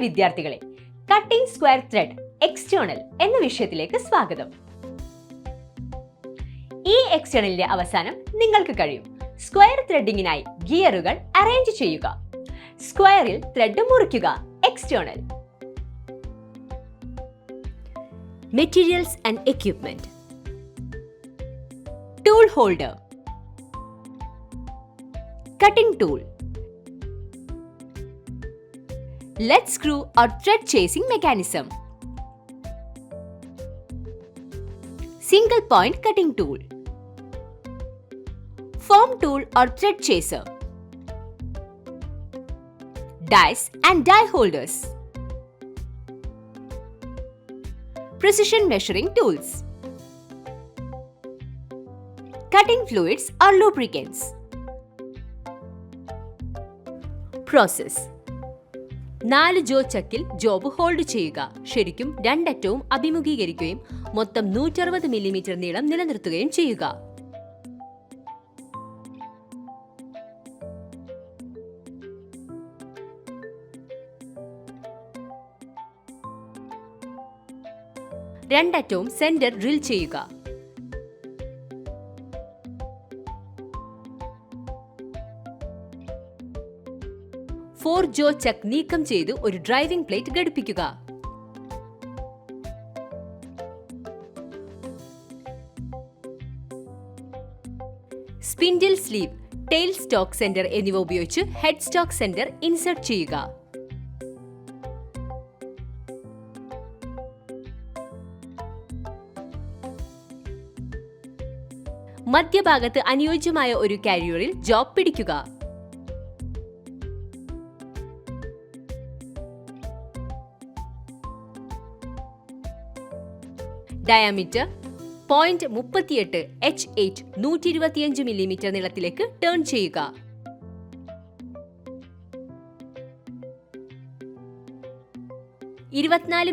വിദ്യാർത്ഥികളെ, cutting square thread external എന്ന വിഷയത്തിലേക്ക് സ്വാഗതം. ഈ എക്സ്റ്റേണലിന്റെ അവസാനം നിങ്ങൾക്ക് കഴിയും സ്ക്വയർ ത്രെഡിങ്ങിനായി ഗിയറുകൾ അറേഞ്ച് ചെയ്യുക, സ്ക്വയറിൽ ത്രെഡ് മുറിക്കുക. External. Materials and equipment. Tool holder, cutting tool, lead screw or thread chasing mechanism, single point cutting tool, foam tool or thread chaser, dies and die holders, precision measuring tools, cutting fluids or lubricants. Process. 4 jaw ചക്കിൽ job hold ചെയ്യുക. ശരിക്കും രണ്ടറ്റവും അഭിമുഖീകരിക്കുകയും മൊത്തം 160 millimetre നീളം നിലനിർത്തുകയും ചെയ്യുക. രണ്ടറ്റവും centre drill ചെയ്യുക. ഫോർ ജോ ചക്ക് നീക്കം ചെയ്ത് ഒരു ഡ്രൈവിംഗ് പ്ലേറ്റ് ഘടിപ്പിക്കുക. Spindle sleeve, tail stock centre എന്നിവ ഉപയോഗിച്ച് ഹെഡ് സ്റ്റോക്ക് സെന്റർ ഇൻസേർട്ട് ചെയ്യുക. മധ്യഭാഗത്ത് അനുയോജ്യമായ ഒരു കാരിയറിൽ ജോബ് പിടിക്കുക. ഡയമീറ്റർ 0.38 H8 125 മില്ലിമീറ്റർ നീളത്തിലേക്ക് ടേൺ ചെയ്യുക.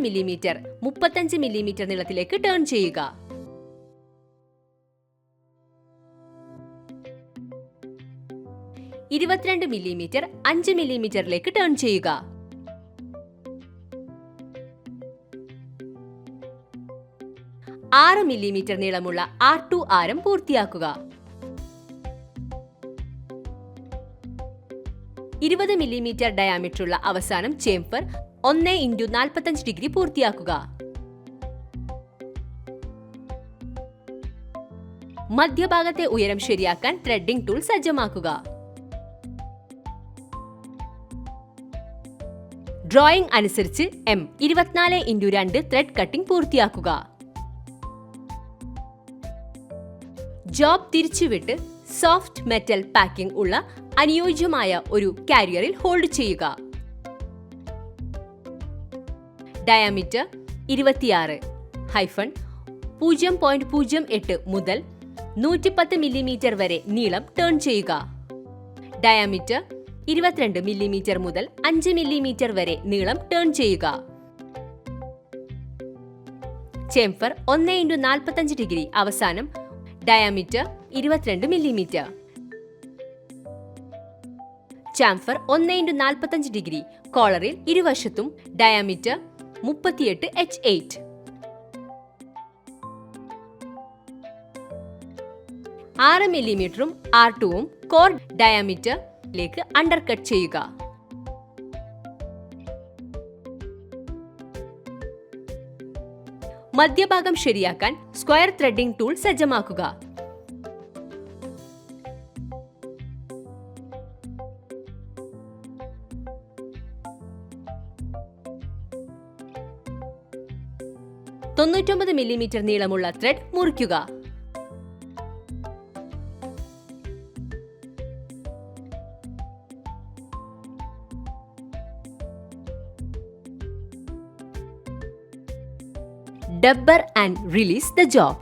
മില്ലിമീറ്റർ 35 മില്ലിമീറ്റർ നീളത്തിലേക്ക് ടേൺ ചെയ്യുക. 22 മില്ലിമീറ്റർ 5 മില്ലിമീറ്ററിലേക്ക് ടേൺ ചെയ്യുക. 6 മില്ലിമീറ്റർ നീളമുള്ള R2 ആരം പൂർത്തിയാക്കുക. 20 മില്ലിമീറ്റർ ഡയാമീറ്ററുള്ള അവസാനം ചേംഫർ 1x45 ഡിഗ്രി പൂർത്തിയാക്കുക. മധ്യഭാഗത്തെ ഉയരം ശരിയാക്കാൻ ത്രെഡിംഗ് ടൂൾ സജ്ജമാക്കുക. ഡ്രോയിംഗ് അനുസരിച്ച് M24x2 ത്രെഡ് കട്ടിംഗ് പൂർത്തിയാക്കുക. ജോബ് തിരിച്ചുവിട്ട് സോഫ്റ്റ് മെറ്റൽ പാക്കിംഗ് ഉള്ള അനുയോജ്യമായ ഒരു കാരിയറിൽ ഹോൾഡ് ചെയ്യുക. ഡയമീറ്റർ 26-0.08 മുതൽ 110 മില്ലിമീറ്റർ വരെ നീളം ടേൺ ചെയ്യുക. ഡയമീറ്റർ 22 മില്ലിമീറ്റർ മുതൽ 5 മില്ലിമീറ്റർ വരെ നീളം ടേൺ ചെയ്യുക. ചേംഫർ 1x45 ഡിഗ്രി അവസാനം diameter 22 millimetre. Chamfer 1x45 degree കോളറിൽ ഇരുവശത്തും ഡയമീറ്റർ 38 H8. മില്ലിമീറ്ററും R2ഉം കോർ ഡയമീറ്ററിലേക്ക് അണ്ടർകട്ട് ചെയ്യുക. മധ്യഭാഗം ശരിയാക്കാൻ സ്ക്വയർ ത്രെഡിംഗ് ടൂൾ സജ്ജമാക്കുക. മില്ലിമീറ്റർ നീളമുള്ള ത്രെഡ് മുറിക്കുക. Dubber and release the job.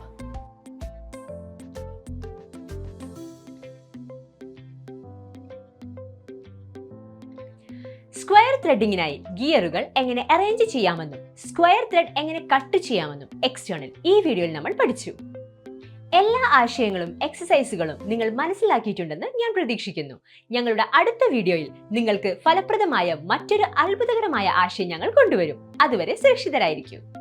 Square ത്രെഡിങ്ങിനായി ഗിയറുകൾ എങ്ങനെ അറേഞ്ച് ചെയ്യാമെന്നും സ്ക്വയർ ത്രെഡ് എങ്ങനെ കട്ട് ചെയ്യാമെന്നും എക്സ്റ്റേണൽ ഈ വീഡിയോയിൽ നമ്മൾ പഠിച്ചു. എല്ലാ ആശയങ്ങളും എക്സസൈസുകളും നിങ്ങൾ മനസ്സിലാക്കിയിട്ടുണ്ടെന്ന് ഞാൻ പ്രതീക്ഷിക്കുന്നു. ഞങ്ങളുടെ അടുത്ത വീഡിയോയിൽ നിങ്ങൾക്ക് ഫലപ്രദമായ മറ്റൊരു അത്ഭുതകരമായ ആശയം ഞങ്ങൾ കൊണ്ടുവരും. അതുവരെ സുരക്ഷിതരായിരിക്കും.